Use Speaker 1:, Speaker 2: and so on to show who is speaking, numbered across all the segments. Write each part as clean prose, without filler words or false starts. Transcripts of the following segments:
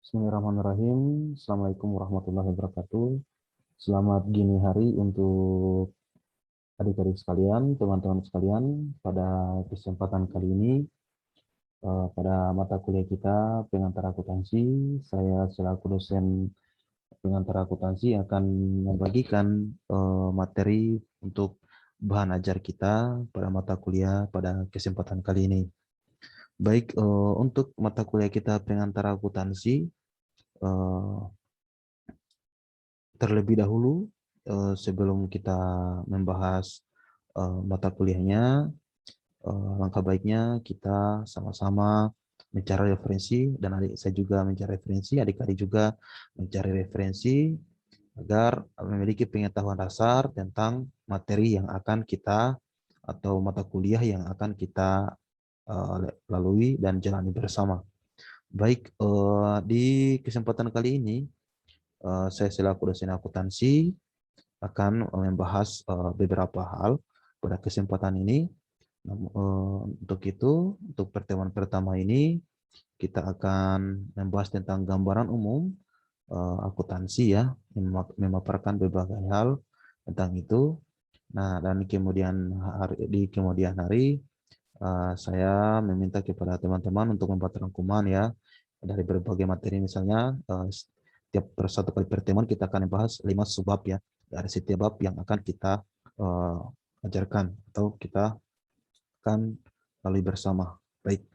Speaker 1: Bismillahirrahmanirrahim. Assalamualaikum warahmatullahi wabarakatuh. Selamat dini hari untuk adik-adik sekalian, teman-teman sekalian. Pada kesempatan kali ini, pada mata kuliah kita pengantar akuntansi, saya selaku dosen pengantar akuntansi akan membagikan materi untuk bahan ajar kita pada mata kuliah pada kesempatan kali ini. Baik, untuk mata kuliah kita pengantar akuntansi, eh, terlebih dahulu, sebelum kita membahas mata kuliahnya, langkah baiknya kita sama-sama mencari referensi, dan adik saya juga mencari referensi, adik-adik juga mencari referensi agar memiliki pengetahuan dasar tentang materi yang akan kita atau mata kuliah yang akan kita lalui dan jalani bersama. Baik, di kesempatan kali ini saya selaku dosen akuntansi akan membahas beberapa hal pada kesempatan ini. Untuk itu, untuk pertemuan pertama ini, kita akan membahas tentang gambaran umum akuntansi ya, memaparkan berbagai hal tentang itu. Nah, dan di kemudian hari saya meminta kepada teman-teman untuk membuat rangkuman ya dari berbagai materi, misalnya setiap satu kali pertemuan kita akan membahas 5 subbab ya dari setiap bab yang akan kita ajarkan atau kita akan lalui bersama. Baik.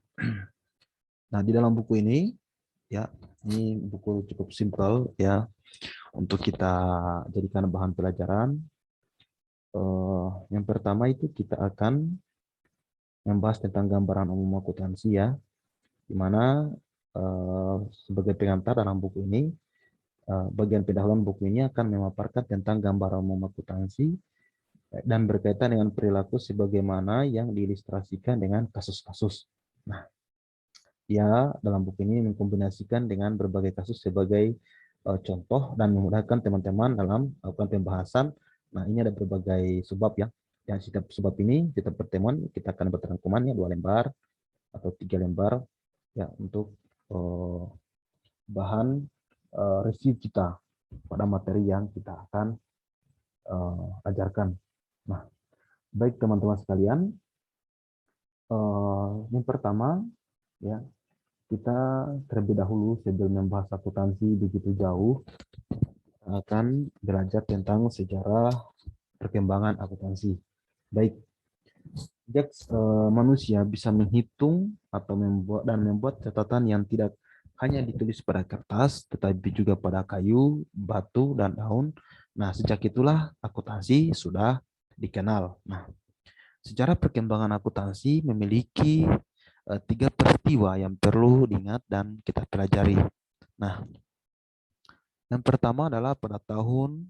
Speaker 1: Nah, di dalam buku ini ya, ini buku cukup simpel ya untuk kita jadikan bahan pelajaran. Yang pertama itu kita akan membahas tentang gambaran umum akuntansi ya, di mana sebagai pengantar dalam buku ini, bagian pendahuluan buku ini akan memaparkan tentang gambaran umum akuntansi dan berkaitan dengan perilaku sebagaimana yang diilustrasikan dengan kasus-kasus. Nah, ya dalam buku ini mengkombinasikan dengan berbagai kasus sebagai contoh dan memudahkan teman-teman dalam melakukan pembahasan. Nah, ini ada berbagai subbab ya. Yang setiap subbab ini, setiap pertemuan kita akan berterangkumannya 2 lembar atau 3 lembar ya untuk bahan review kita pada materi yang kita akan ajarkan. Nah, baik teman-teman sekalian, yang pertama ya, kita terlebih dahulu sebelum membahas akuntansi begitu jauh, akan belajar tentang sejarah perkembangan akuntansi. Baik, sejak manusia bisa menghitung atau membuat catatan yang tidak hanya ditulis pada kertas, tetapi juga pada kayu, batu, dan daun. Nah, sejak itulah akuntansi sudah dikenal. Nah, sejarah perkembangan akuntansi memiliki 3 peristiwa yang perlu diingat dan kita pelajari. Nah, yang pertama adalah pada tahun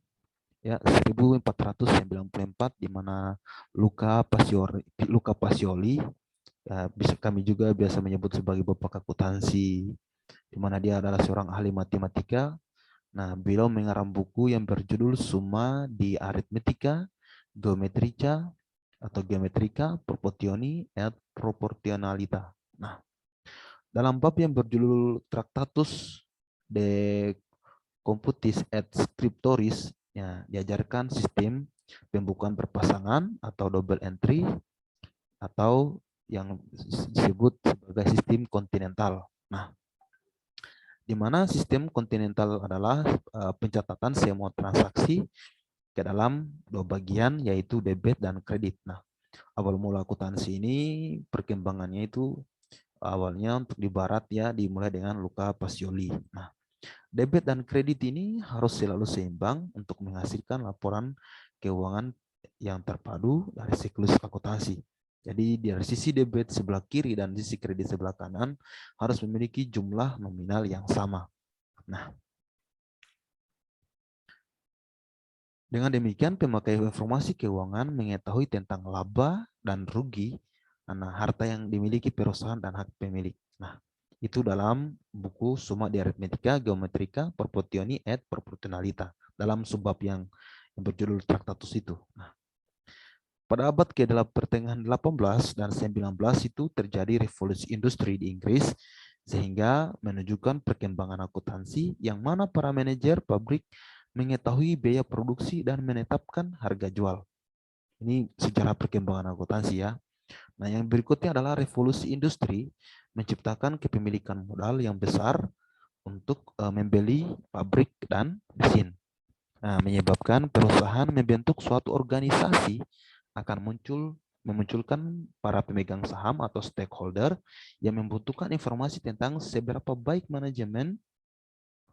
Speaker 1: ya 1494, di mana Luca Pacioli ya, kami juga biasa menyebut sebagai bapak akuntansi, di mana dia adalah seorang ahli matematika. Nah, beliau mengarang buku yang berjudul Summa di Arithmetica Geometrica atau Geometrica Proportioni et Proportionalita. Nah, dalam bab yang berjudul Tractatus de Computis et Scriptoris, ya, diajarkan sistem pembukuan berpasangan atau double entry atau yang disebut sebagai sistem kontinental. Nah, di mana sistem kontinental adalah pencatatan semua transaksi ke dalam 2 bagian, yaitu debit dan kredit. Nah, awal mula akuntansi ini perkembangannya itu awalnya untuk di barat ya dimulai dengan Luca Pacioli. Nah, debit dan kredit ini harus selalu seimbang untuk menghasilkan laporan keuangan yang terpadu dari siklus akuntansi. Jadi dari sisi debit sebelah kiri dan sisi kredit sebelah kanan harus memiliki jumlah nominal yang sama. Nah, dengan demikian pemakai informasi keuangan mengetahui tentang laba dan rugi, harta yang dimiliki perusahaan dan hak pemilik. Nah, itu dalam buku Summa di Arithmetica Geometrica Proportioni et Proportionalita, dalam subbab yang berjudul Tractatus itu. Nah, pada abad ke-8 pertengahan 18 dan 19 itu terjadi revolusi industri di Inggris, sehingga menunjukkan perkembangan akuntansi yang mana para manajer pabrik mengetahui biaya produksi dan menetapkan harga jual. Ini sejarah perkembangan akuntansi ya. Nah, yang berikutnya adalah revolusi industri menciptakan kepemilikan modal yang besar untuk membeli pabrik dan mesin. Nah, menyebabkan perusahaan membentuk suatu organisasi akan memunculkan para pemegang saham atau stakeholder yang membutuhkan informasi tentang seberapa baik manajemen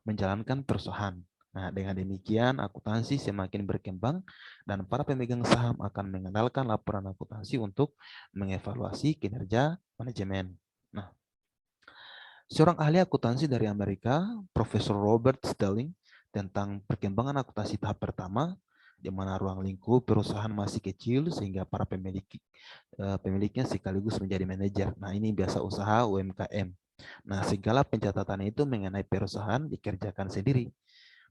Speaker 1: menjalankan perusahaan. Nah, dengan demikian akuntansi semakin berkembang dan para pemegang saham akan mengandalkan laporan akuntansi untuk mengevaluasi kinerja manajemen. Nah, seorang ahli akuntansi dari Amerika, Profesor Robert Stelling, tentang perkembangan akuntansi tahap pertama, di mana ruang lingkup perusahaan masih kecil sehingga para pemiliknya sekaligus menjadi manajer. Nah, ini biasa usaha UMKM. Nah, segala pencatatan itu mengenai perusahaan dikerjakan sendiri.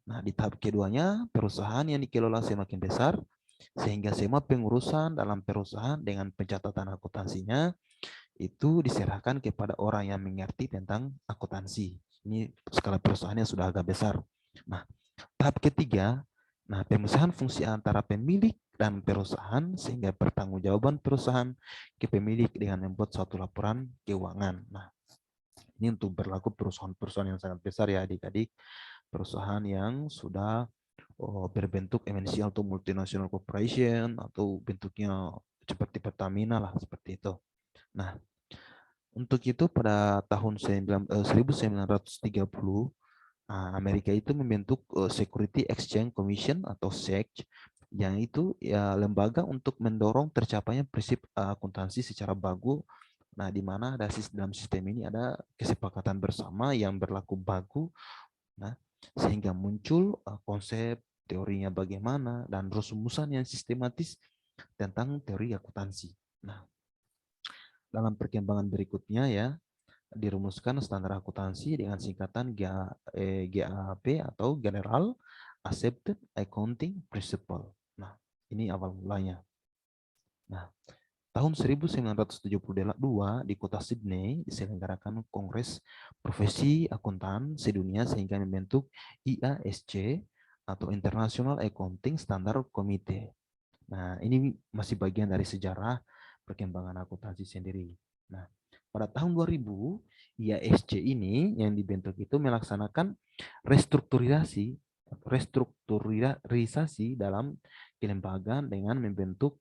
Speaker 1: Nah, di tahap keduanya, perusahaan yang dikelola semakin besar, sehingga semua pengurusan dalam perusahaan dengan pencatatan akuntansinya itu diserahkan kepada orang yang mengerti tentang akuntansi. Ini skala perusahaannya sudah agak besar. Nah, tahap ketiga, nah pemisahan fungsi antara pemilik dan perusahaan sehingga pertanggungjawaban perusahaan ke pemilik dengan membuat suatu laporan keuangan. Nah, ini untuk berlaku perusahaan-perusahaan yang sangat besar ya adik-adik, perusahaan yang sudah berbentuk MNC atau multinational corporation atau bentuknya seperti Pertamina lah seperti itu. Nah, untuk itu pada tahun 1930 Amerika itu membentuk Security Exchange Commission atau SEC yang itu ya lembaga untuk mendorong tercapainya prinsip akuntansi secara baku. Nah, di mana dalam sistem ini ada kesepakatan bersama yang berlaku baku. Nah, sehingga muncul konsep teorinya bagaimana dan rumusan yang sistematis tentang teori akuntansi. Nah, dalam perkembangan berikutnya ya dirumuskan standar akuntansi dengan singkatan GAAP atau General Accepted Accounting Principle. Nah, ini awal mulanya. Nah, tahun 1972 di kota Sydney diselenggarakan Kongres Profesi Akuntan Sedunia sehingga membentuk IASC atau International Accounting Standard Committee. Nah, ini masih bagian dari sejarah perkembangan akuntansi sendiri. Nah, pada tahun 2000, IASC ini yang dibentuk itu melaksanakan restrukturisasi dalam kelembagaan dengan membentuk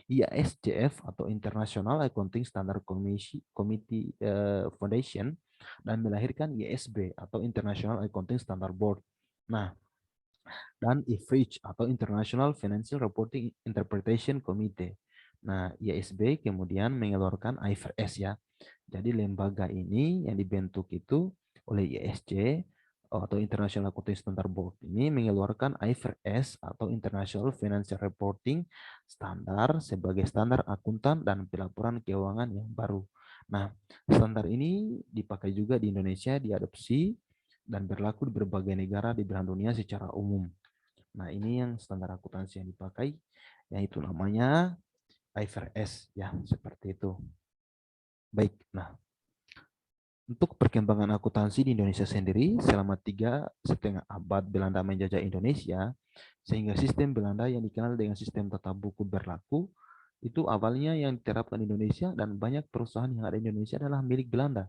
Speaker 1: IASCF atau International Accounting Standard Committee Foundation dan melahirkan IASB atau International Accounting Standard Board. Nah, dan IFRIC atau International Financial Reporting Interpretation Committee. Nah, IASB kemudian mengeluarkan IFRS ya. Jadi lembaga ini yang dibentuk itu oleh IASC atau International Accounting Standard Board ini mengeluarkan IFRS atau International Financial Reporting Standard sebagai standar akuntan dan pelaporan keuangan yang baru. Nah, standar ini dipakai juga di Indonesia, diadopsi dan berlaku di berbagai negara di belahan dunia secara umum. Nah, ini yang standar akuntansi yang dipakai, yaitu namanya IFRS ya, seperti itu. Baik, nah untuk perkembangan akuntansi di Indonesia sendiri selama 3,5 abad Belanda menjajah Indonesia, sehingga sistem Belanda yang dikenal dengan sistem tata buku berlaku, itu awalnya yang diterapkan di Indonesia dan banyak perusahaan yang ada di Indonesia adalah milik Belanda.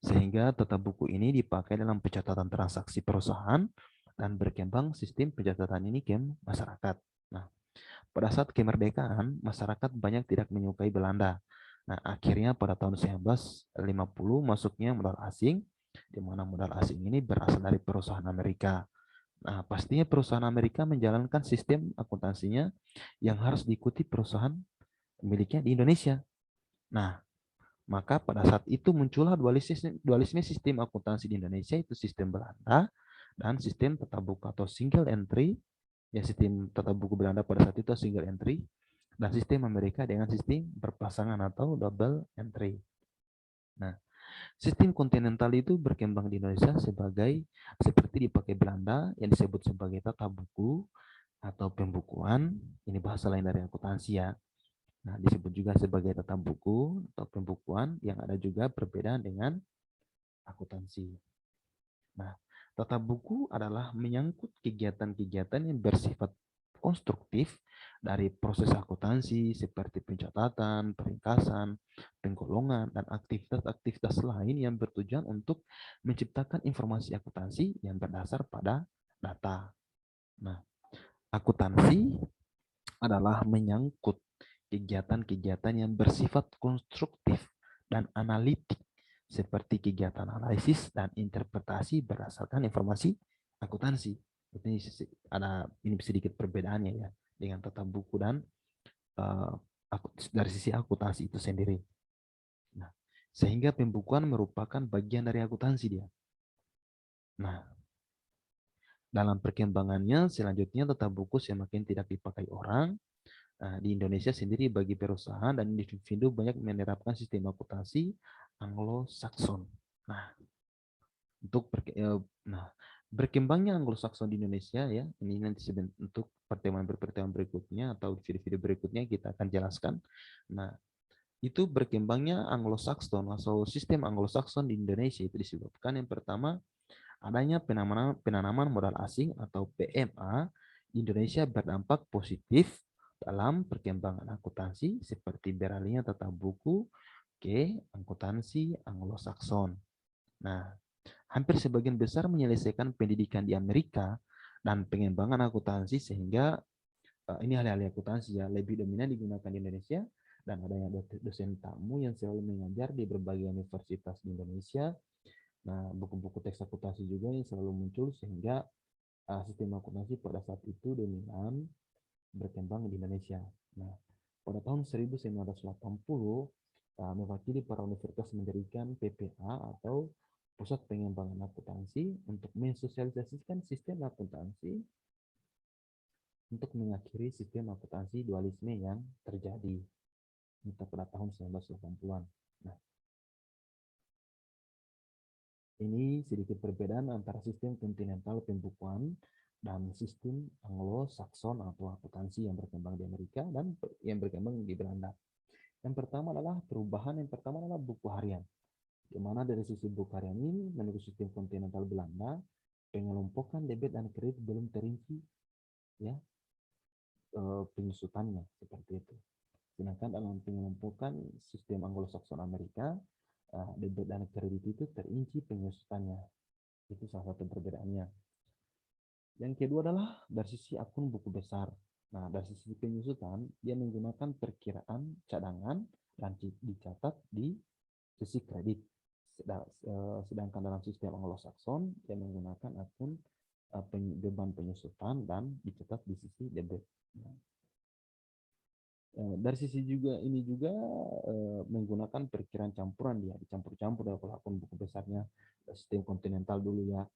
Speaker 1: Sehingga tata buku ini dipakai dalam pencatatan transaksi perusahaan dan berkembang sistem pencatatan ini ke masyarakat. Nah, pada saat kemerdekaan, masyarakat banyak tidak menyukai Belanda. Nah, akhirnya pada tahun 1950 masuknya modal asing, di mana modal asing ini berasal dari perusahaan Amerika. Nah, pastinya perusahaan Amerika menjalankan sistem akuntansinya yang harus diikuti perusahaan miliknya di Indonesia. Nah, maka pada saat itu muncullah dualisme sistem akuntansi di Indonesia, itu sistem Belanda dan sistem tata buku atau single entry. Ya, sistem tata buku Belanda pada saat itu single entry dan sistem Amerika dengan sistem berpasangan atau double entry. Nah, sistem kontinental itu berkembang di Indonesia seperti dipakai Belanda yang disebut sebagai tata buku atau pembukuan. Ini bahasa lain dari akuntansi ya. Nah, disebut juga sebagai tata buku atau pembukuan yang ada juga perbedaan dengan akuntansi. Nah, tata buku adalah menyangkut kegiatan-kegiatan yang bersifat konstruktif dari proses akuntansi seperti pencatatan, peringkasan, penggolongan, dan aktivitas-aktivitas lain yang bertujuan untuk menciptakan informasi akuntansi yang berdasar pada data. Nah, akuntansi adalah menyangkut kegiatan-kegiatan yang bersifat konstruktif dan analitik seperti kegiatan analisis dan interpretasi berdasarkan informasi akuntansi. Ini ada ini sedikit perbedaannya ya dengan tata buku dan uh, dari sisi akuntansi itu sendiri. Nah, sehingga pembukuan merupakan bagian dari akuntansi dia. Nah, dalam perkembangannya selanjutnya tata buku semakin tidak dipakai orang. Nah, di Indonesia sendiri bagi perusahaan dan individu banyak menerapkan sistem akuntansi Anglo-Saxon. Nah, nah, berkembangnya Anglo-Saxon di Indonesia ya, ini nanti untuk pertemuan berikutnya atau video-video berikutnya kita akan jelaskan. Nah, itu berkembangnya Anglo-Saxon atau sistem Anglo-Saxon di Indonesia itu disebabkan yang pertama adanya penanaman modal asing atau PMA di Indonesia berdampak positif dalam perkembangan akuntansi seperti beralihnya tata buku ke akuntansi Anglo-Saxon. Nah, hampir sebagian besar menyelesaikan pendidikan di Amerika dan pengembangan akuntansi sehingga ini alih-alih akuntansi ya lebih dominan digunakan di Indonesia dan adanya dosen tamu yang selalu mengajar di berbagai universitas di Indonesia. Nah, buku-buku teks akuntansi juga yang selalu muncul sehingga sistem akuntansi pada saat itu dominan berkembang di Indonesia. Nah, pada tahun 1980, mewakili para universitas mendirikan PPA atau Pusat Pengembangan Akuntansi untuk mensosialisasikan sistem akuntansi untuk mengakhiri sistem akuntansi dualisme yang terjadi pada tahun 1980-an. Nah, ini sedikit perbedaan antara sistem kontinental pembukuan dan sistem Anglo-Saxon atau akuntansi yang berkembang di Amerika dan yang berkembang di Belanda. Yang pertama adalah buku harian. Di mana dari sisi buku harian ini menurut sistem kontinental Belanda, pengelompokan debit dan kredit belum terinci ya penyusutannya seperti itu. Sedangkan dalam pengelompokan sistem Anglo-Saxon Amerika, debit dan kredit itu terinci penyusutannya. Itu salah satu perbedaannya. Yang kedua adalah dari sisi akun buku besar. Nah, dari sisi penyusutan, dia menggunakan perkiraan cadangan dan dicatat di sisi kredit. Sedangkan dalam sistem Anglo-Saxon, dia menggunakan akun beban penyusutan dan dicatat di sisi debit. Nah, dari sisi juga ini juga menggunakan perkiraan campuran dia dicampur-campur dalam akun buku besarnya sistem kontinental dulu ya.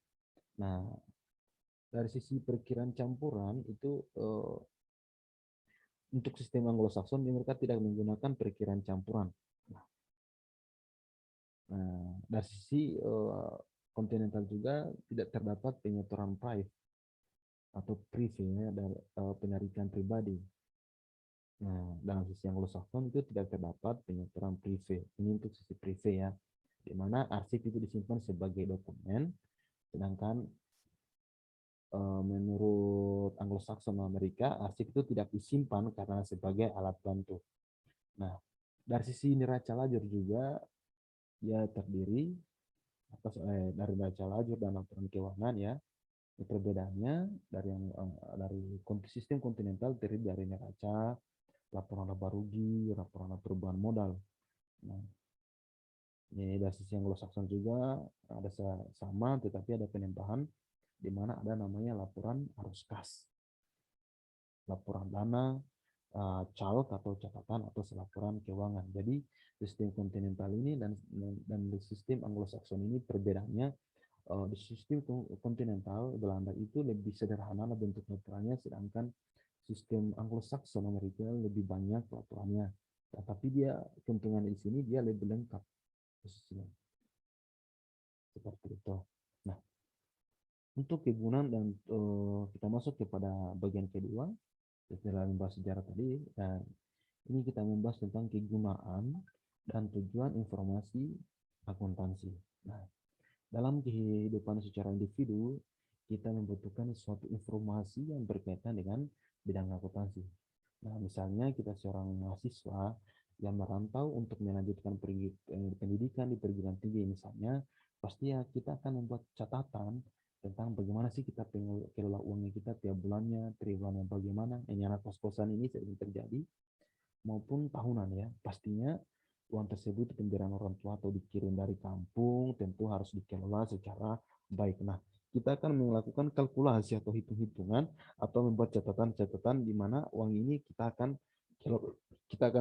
Speaker 1: Nah, dari sisi perkiraan campuran itu untuk sistem Anglo-Saxon mereka tidak menggunakan perkiraan campuran. Nah, dari sisi kontinental juga tidak terdapat penyetoran prive atau prive ya, dari penarikan pribadi. Nah, dalam sisi Anglo-Saxon itu tidak terdapat penyetoran prive. Ini untuk sisi prive ya, di mana arsip itu disimpan sebagai dokumen, sedangkan menurut Anglo-Saxon Amerika, arsip itu tidak disimpan karena sebagai alat bantu. Nah, dari sisi neraca lajur juga dia terdiri atas dari neraca lajur dan laporan keuangan ya. Perbedaannya dari sistem kontinental terdiri dari neraca, laporan laba rugi, laporan perubahan modal. Nah, ini dari sisi Anglo-Saxon juga ada sama, tetapi ada penambahan di mana ada namanya laporan arus kas, laporan dana, calc atau catatan atau laporan keuangan. Jadi sistem kontinental ini dan sistem Anglo-Saxon ini perbedaannya di sistem kontinental Belanda itu lebih sederhana bentuk laporannya, sedangkan sistem Anglo-Saxon Amerika lebih banyak laporannya. Tapi dia keuntungan di sini dia lebih lengkap posisinya. Seperti itu. Nah, untuk kegunaan dan kita masuk kepada bagian kedua setelah membahas sejarah tadi, dan ini kita membahas tentang kegunaan dan tujuan informasi akuntansi. Nah, Dalam kehidupan secara individu, kita membutuhkan suatu informasi yang berkaitan dengan bidang akuntansi. Nah, misalnya kita seorang mahasiswa yang merantau untuk melanjutkan pendidikan di perguruan tinggi misalnya, pasti ya kita akan membuat catatan tentang bagaimana sih kita kelola uangnya kita tiap bulannya, triwulannya bagaimana, yang anak kos-kosan ini sering terjadi, maupun tahunan ya. Pastinya uang tersebut pemberian orang tua atau dikirim dari kampung tentu harus dikelola secara baik. Nah, kita akan melakukan kalkulasi atau hitung-hitungan atau membuat catatan-catatan di mana uang ini kita akan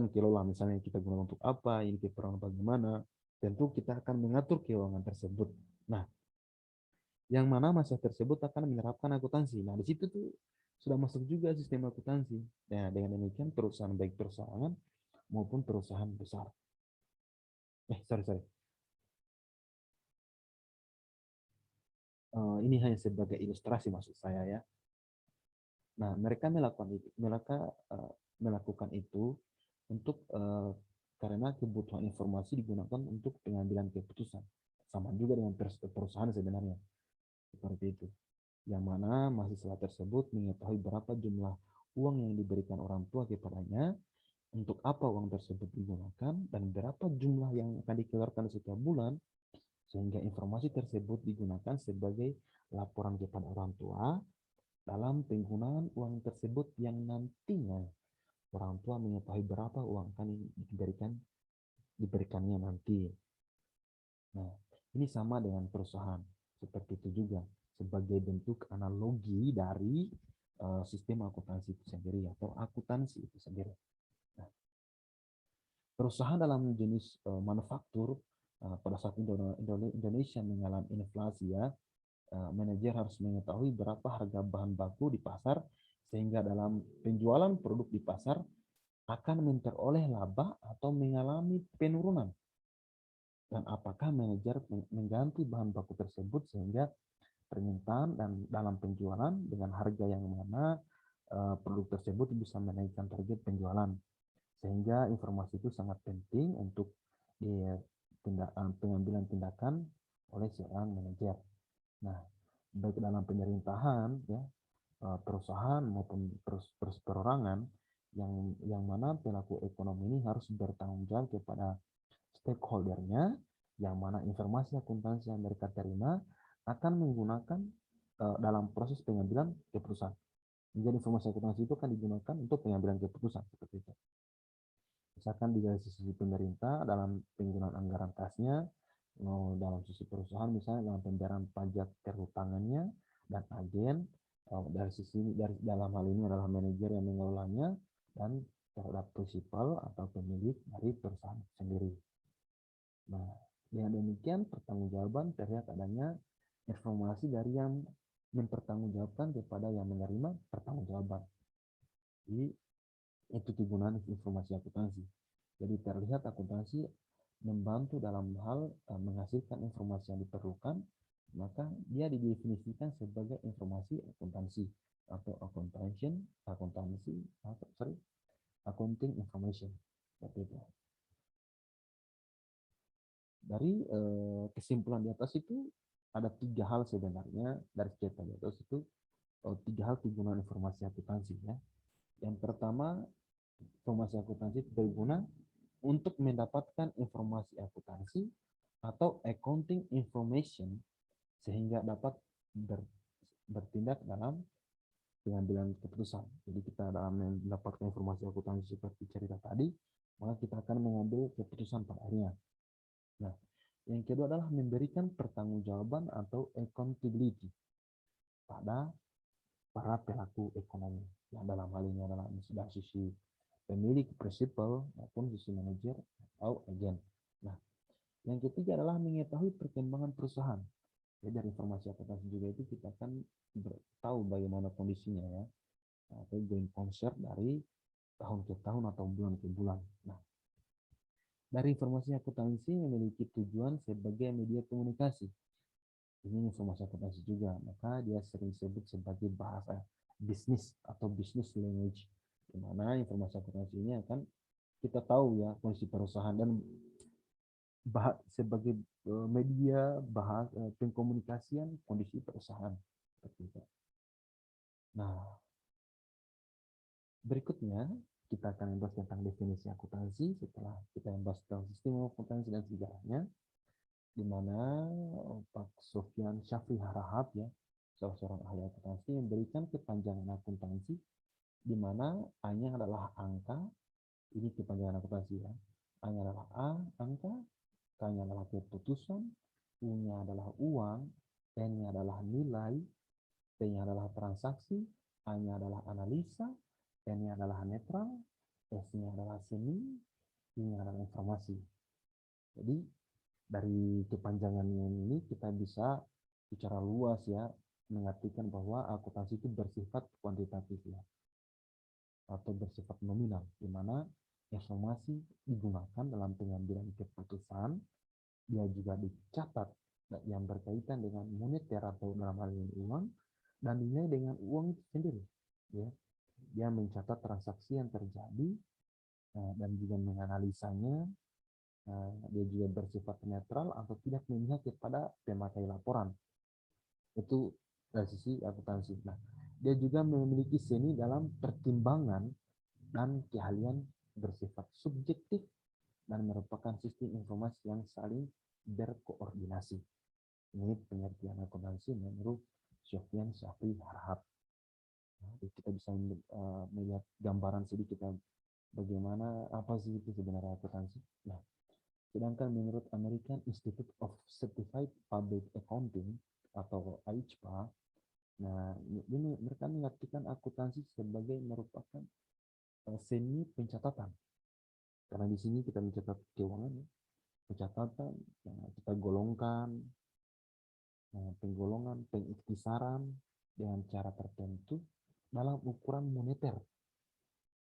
Speaker 1: kelola, misalnya kita gunakan untuk apa, ini keperluan bagaimana. Tentu kita akan mengatur keuangan tersebut. Nah, yang mana masa tersebut akan menerapkan akuntansi. Nah, di situ tuh sudah masuk juga sistem akuntansi. Nah, dengan demikian perusahaan baik perusahaan maupun perusahaan besar. Sorry. Ini hanya sebagai ilustrasi maksud saya ya. Nah, mereka melakukan itu untuk karena kebutuhan informasi digunakan untuk pengambilan keputusan. Sama juga dengan perusahaan sebenarnya seperti itu. Yang mana mahasiswa tersebut mengetahui berapa jumlah uang yang diberikan orang tua kepadanya, untuk apa uang tersebut digunakan, dan berapa jumlah yang akan dikeluarkan setiap bulan, sehingga informasi tersebut digunakan sebagai laporan kepada orang tua dalam penggunaan uang tersebut yang nantinya orang tua mengetahui berapa uang akan diberikannya nanti. Nah, ini sama dengan perusahaan. Seperti itu juga sebagai bentuk analogi dari sistem akuntansi itu sendiri atau akuntansi itu sendiri. Nah, perusahaan dalam jenis manufaktur pada saat Indonesia mengalami inflasi ya, manajer harus mengetahui berapa harga bahan baku di pasar sehingga dalam penjualan produk di pasar akan memperoleh laba atau mengalami penurunan, dan apakah manajer mengganti bahan baku tersebut sehingga permintaan dan dalam penjualan dengan harga yang mana produk tersebut bisa menaikkan target penjualan, sehingga informasi itu sangat penting untuk pengambilan tindakan oleh seorang manajer. Nah, baik dalam pemerintahan ya, perusahaan maupun perorangan, yang mana pelaku ekonomi ini harus bertanggung jawab kepada stakeholdernya, yang mana informasi akuntansi yang mereka terima akan menggunakan dalam proses pengambilan keputusan. Jadi informasi akuntansi itu akan digunakan untuk pengambilan keputusan seperti itu. Misalkan di sisi pemerintah dalam penggunaan anggaran kasnya, dalam sisi perusahaan misalnya dalam pembayaran pajak terhutangannya dan agen, dari dalam hal ini adalah manajer yang mengelolanya, dan terhadap prinsipal atau pemilik dari perusahaan sendiri. Nah, dengan demikian pertanggungjawaban terlihat adanya informasi dari yang mempertanggungjawabkan kepada yang menerima pertanggungjawaban. Jadi itu kegunaan informasi akuntansi. Jadi terlihat akuntansi membantu dalam hal menghasilkan informasi yang diperlukan, maka dia didefinisikan sebagai informasi akuntansi atau accounting information. Seperti itu. Dari kesimpulan di atas itu ada 3 hal sebenarnya dari cerita di atas itu, 3 hal kegunaan informasi akuntansi ya. Yang pertama, informasi akuntansi berguna untuk mendapatkan informasi akuntansi atau accounting information sehingga dapat bertindak dalam pengambilan keputusan. Jadi kita dalam mendapatkan informasi akuntansi seperti cerita tadi, maka kita akan mengambil keputusan pada akhirnya. Nah, yang kedua adalah memberikan pertanggungjawaban atau accountability pada para pelaku ekonomi. Yang dalam hal ini adalah dari sisi pemilik, prinsipal, maupun sisi manajer atau agen. Nah, yang ketiga adalah mengetahui perkembangan perusahaan. Jadi dari informasi akuntansi juga itu kita akan tahu bagaimana kondisinya ya, atau going concern dari tahun ke tahun atau bulan ke bulan. Nah, dari informasi akuntansi memiliki tujuan sebagai media komunikasi. Ini informasi akuntansi juga, maka dia sering disebut sebagai bahasa bisnis atau business language, di mana informasi akuntansi ini akan kita tahu ya kondisi perusahaan dan sebagai media pengkomunikasian kondisi perusahaan. Seperti itu. Nah, berikutnya kita akan membahas tentang definisi akuntansi setelah kita membahas tentang sistem akuntansi dan sejarahnya, di mana Pak Sofyan Syafri Harahap ya, salah seorang ahli akuntansi memberikan kepanjangan akuntansi di mana A-nya adalah angka, ini kepanjangan akuntansi ya. A-nya adalah A, angka, K-nya adalah keputusan, U-nya adalah uang, N-nya adalah nilai, T-nya adalah transaksi, A-nya adalah analisa, N-nya adalah netral, S-nya adalah seni, I-nya adalah informasi. Jadi dari kepanjangannya ini kita bisa secara luas ya mengartikan bahwa akuntansi itu bersifat kuantitatif ya, atau bersifat nominal, di mana informasi digunakan dalam pengambilan keputusan, dia juga dicatat yang berkaitan dengan moneter atau dalam hal ini uang, dan dinilai dengan uang itu sendiri. Ya. Dia mencatat transaksi yang terjadi dan juga menganalisanya. Dia juga bersifat netral atau tidak memihak kepada pemakai laporan. Itu dari sisi akuntansi. Nah, dia juga memiliki seni dalam pertimbangan dan keahlian bersifat subjektif dan merupakan sistem informasi yang saling berkoordinasi. Ini pengertian akuntansi menurut Sofyan Syafri Harahap. Nah, kita bisa melihat gambaran sedikit bagaimana apa sih itu sebenarnya akuntansi. Nah, sedangkan menurut American Institute of Certified Public Accounting atau AICPA, nah ini mereka mengartikan akuntansi sebagai merupakan seni pencatatan. Karena di sini kita mencatat keuangan, pencatatan, kita golongkan, penggolongan, pengiktisaran dengan cara tertentu dalam ukuran moneter.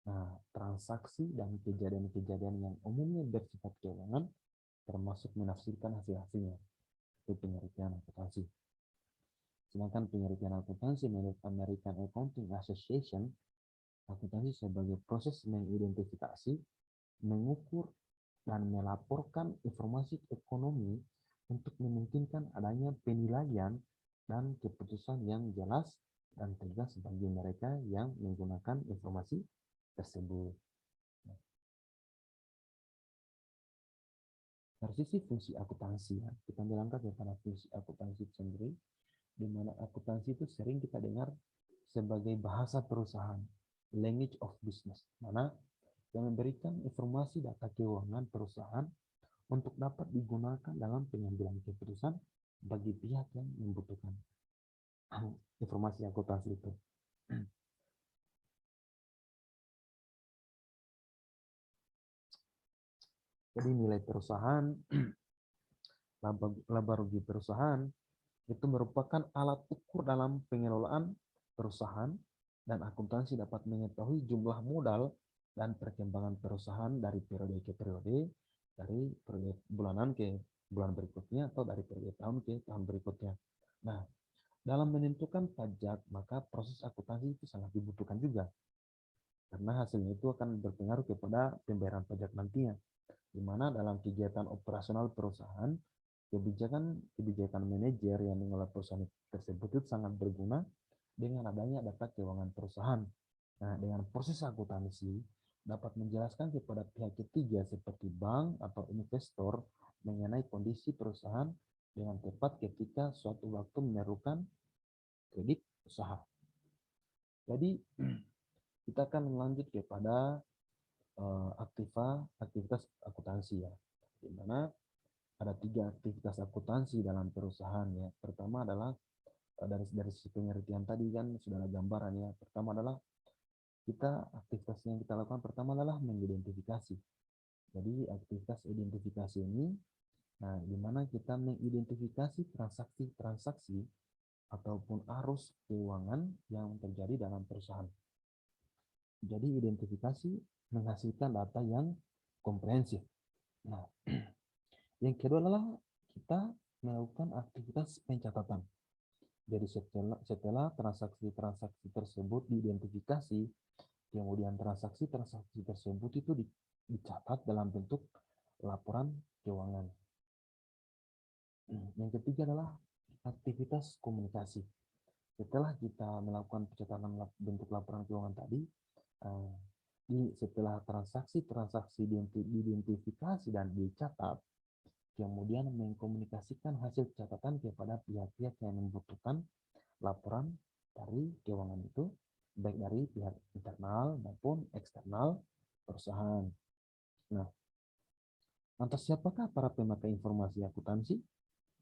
Speaker 1: Nah, transaksi dan kejadian-kejadian yang umumnya bersifat keuangan termasuk menafsirkan hasil-hasilnya. Itu pengertian akuntansi. Sedangkan pengertian akuntansi menurut American Accounting Association, akuntansi sebagai proses mengidentifikasi, mengukur, dan melaporkan informasi ekonomi untuk memungkinkan adanya penilaian dan keputusan yang jelas dan tegas bagi mereka yang menggunakan informasi tersebut. Dari sisi fungsi akuntansi, ya, kita bilangkan kepada fungsi akuntansi sendiri, di mana akuntansi itu sering kita dengar sebagai bahasa perusahaan, language of business, mana yang memberikan informasi data keuangan perusahaan untuk dapat digunakan dalam pengambilan keputusan bagi pihak yang membutuhkan informasi akuntansi itu. Jadi nilai perusahaan, laba rugi perusahaan itu merupakan alat ukur dalam pengelolaan perusahaan, dan akuntansi dapat mengetahui jumlah modal dan perkembangan perusahaan dari periode ke periode, dari periode bulanan ke bulan berikutnya, atau dari periode tahun ke tahun berikutnya. Nah, dalam menentukan pajak, maka proses akuntansi itu sangat dibutuhkan juga, karena hasilnya itu akan berpengaruh kepada pembayaran pajak nantinya, di mana dalam kegiatan operasional perusahaan, kebijakan manajer yang mengelola perusahaan tersebut itu sangat berguna dengan adanya data keuangan perusahaan. Nah, dengan proses akuntansi dapat menjelaskan kepada pihak ketiga seperti bank atau investor mengenai kondisi perusahaan dengan tepat ketika suatu waktu memerlukan kredit usaha. Jadi kita akan lanjut kepada aktivitas akuntansi ya, di mana ada 3 aktivitas akuntansi dalam perusahaan ya. Pertama adalah dari sisi pengertian tadi kan sudah ada gambaran ya. Pertama adalah aktivitas yang kita lakukan pertama adalah mengidentifikasi. Jadi aktivitas identifikasi ini, nah di mana kita mengidentifikasi transaksi-transaksi ataupun arus keuangan yang terjadi dalam perusahaan. Jadi identifikasi menghasilkan data yang komprehensif. Nah, yang kedua adalah kita melakukan aktivitas pencatatan. Jadi setelah transaksi-transaksi tersebut diidentifikasi, kemudian transaksi-transaksi tersebut itu dicatat dalam bentuk laporan keuangan. Yang ketiga adalah aktivitas komunikasi. Setelah kita melakukan pencatatan bentuk laporan keuangan tadi, eh, setelah transaksi-transaksi diidentifikasi dan dicatat, kemudian mengkomunikasikan hasil catatan kepada pihak-pihak yang membutuhkan laporan dari keuangan itu, baik dari pihak internal maupun eksternal perusahaan. Nah, lantas siapakah para pemakai informasi akuntansi?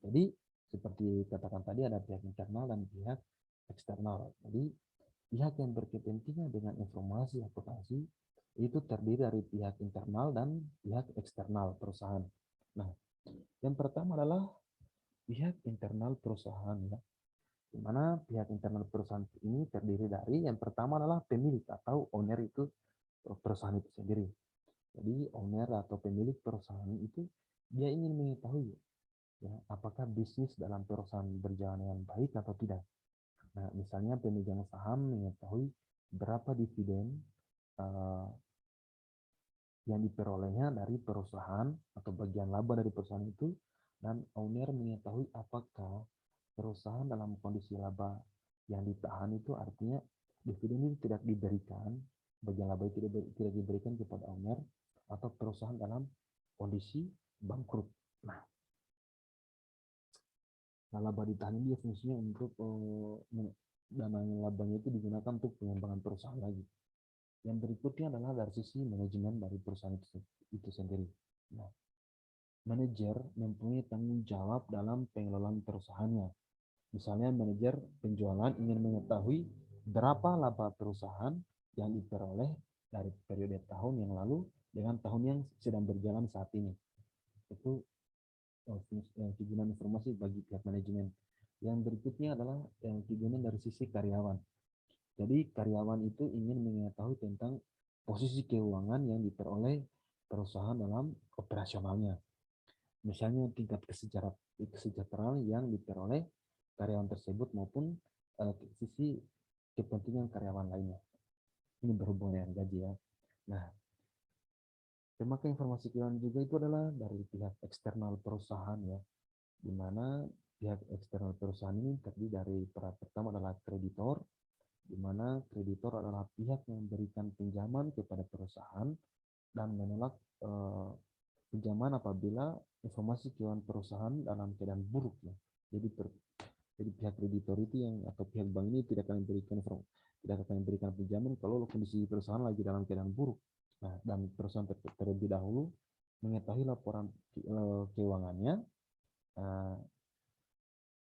Speaker 1: Jadi, seperti katakan tadi ada pihak internal dan pihak eksternal. Jadi, pihak yang berkepentingan dengan informasi akuntansi itu terdiri dari pihak internal dan pihak eksternal perusahaan. Nah, yang pertama adalah pihak internal perusahaan, ya, di mana pihak internal perusahaan ini terdiri dari yang pertama adalah pemilik atau owner itu perusahaan itu sendiri. Jadi owner atau pemilik perusahaan itu dia ingin mengetahui, ya, apakah bisnis dalam perusahaan berjalan dengan baik atau tidak. Nah, misalnya pemegang saham mengetahui berapa dividen uh, yang diperolehnya dari perusahaan atau bagian laba dari perusahaan itu, dan owner mengetahui apakah perusahaan dalam kondisi laba yang ditahan itu artinya dividen itu tidak diberikan, bagian laba itu tidak diberikan kepada owner, atau perusahaan dalam kondisi bangkrut. Nah, laba ditahan dia fungsinya untuk dana yang labanya itu digunakan untuk pengembangan perusahaan lagi. Yang berikutnya adalah dari sisi manajemen dari perusahaan itu sendiri. Nah, manajer mempunyai tanggung jawab dalam pengelolaan perusahaannya. Misalnya manajer penjualan ingin mengetahui berapa laba perusahaan yang diperoleh dari periode tahun yang lalu dengan tahun yang sedang berjalan saat ini. Itu kegunaan informasi bagi pihak manajemen. Yang berikutnya adalah kegunaan dari sisi karyawan. Jadi karyawan itu ingin mengetahui tentang posisi keuangan yang diperoleh perusahaan dalam operasionalnya. Misalnya tingkat kesejahteraan yang diperoleh karyawan tersebut maupun sisi kepentingan karyawan lainnya. Ini berhubungan dengan gaji, ya. Nah, pemakai informasi keuangan juga itu adalah dari pihak eksternal perusahaan, ya, di mana pihak eksternal perusahaan ini terdiri dari pertama adalah kreditor, di mana kreditor adalah pihak yang memberikan pinjaman kepada perusahaan dan menolak pinjaman apabila informasi keuangan perusahaan dalam keadaan buruk, ya. Jadi pihak kreditor itu yang atau pihak bank ini tidak akan memberikan pinjaman kalau kondisi perusahaan lagi dalam keadaan buruk. Nah, dan perusahaan terlebih dahulu mengetahui laporan keuangannya,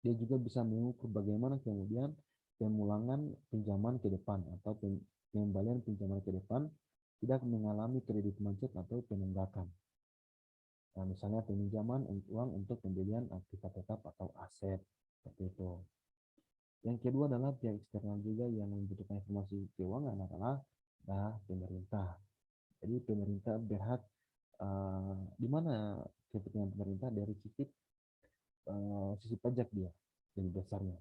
Speaker 1: dia juga bisa mengukur bagaimana kemudian pemulangan pinjaman ke depan atau pengembalian pinjaman ke depan tidak mengalami kredit macet atau penunggakan. Nah, misalnya peminjaman uang untuk pembelian aktiva tetap atau aset, seperti itu. Yang kedua adalah pihak eksternal juga yang membutuhkan informasi keuangan adalah pemerintah. Jadi pemerintah berhak di mana kepentingan pemerintah dari sisi pajak dia lebih besarnya.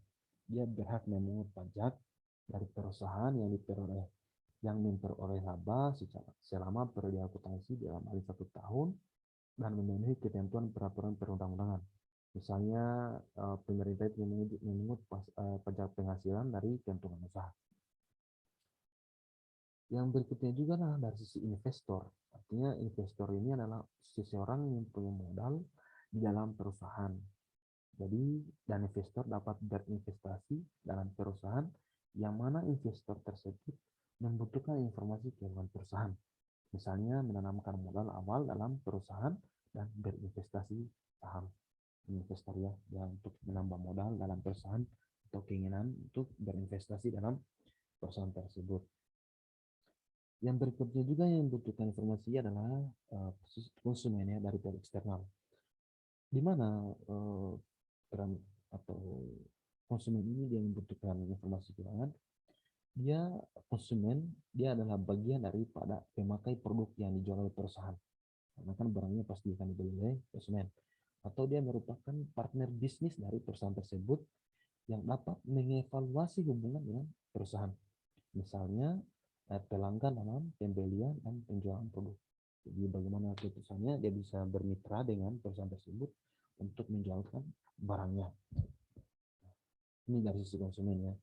Speaker 1: Dia berhak memungut pajak dari perusahaan yang memperoleh laba selama periode akuntansi dalam hal 1 tahun dan memenuhi ketentuan peraturan perundang-undangan. Misalnya pemerintah itu memungut pajak penghasilan dari keuntungan usaha. Yang berikutnya juga adalah dari sisi investor. Artinya investor ini adalah seseorang yang punya modal di dalam perusahaan. Jadi, dan investor dapat berinvestasi dalam perusahaan yang mana investor tersebut membutuhkan informasi keuangan perusahaan. Misalnya menanamkan modal awal dalam perusahaan dan berinvestasi saham. Investor, ya, untuk menambah modal dalam perusahaan atau keinginan untuk berinvestasi dalam perusahaan tersebut. Yang berikutnya juga yang membutuhkan informasi adalah konsumen, ya, dari pihak eksternal. Di mana peran atau konsumen ini dia membutuhkan informasi keuangan. Dia adalah bagian daripada pemakai produk yang dijual oleh perusahaan. Karena kan barangnya pasti akan dibeli oleh konsumen. Atau dia merupakan partner bisnis dari perusahaan tersebut yang dapat mengevaluasi hubungan dengan perusahaan. Misalnya pelanggan dalam pembelian dan penjualan produk. Jadi bagaimana keputusannya dia bisa bermitra dengan perusahaan tersebut untuk menjualkan barangnya. Ini dari sisi konsumen ya.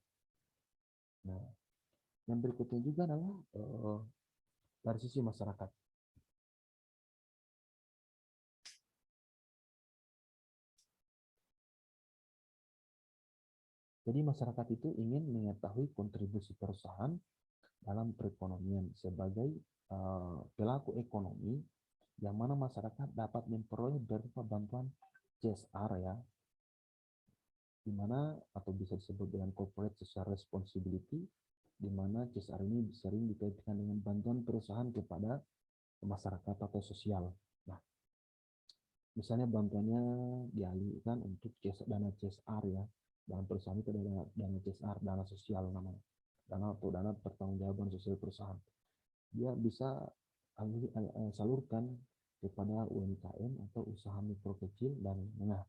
Speaker 1: Nah, yang berikutnya juga adalah dari sisi masyarakat. Jadi masyarakat itu ingin mengetahui kontribusi perusahaan dalam perekonomian sebagai pelaku ekonomi, yang mana masyarakat dapat memperoleh berupa bantuan CSR ya, di mana atau bisa disebut dengan corporate social responsibility, di mana CSR ini sering dikaitkan dengan bantuan perusahaan kepada masyarakat atau sosial. Nah, misalnya bantuannya dialihkan untuk dana CSR ya, dalam perusahaan itu ada dana CSR, dana sosial namanya, dana pertanggungjawaban sosial perusahaan. Dia bisa salurkan kepada UMKM atau usaha mikro kecil dan menengah.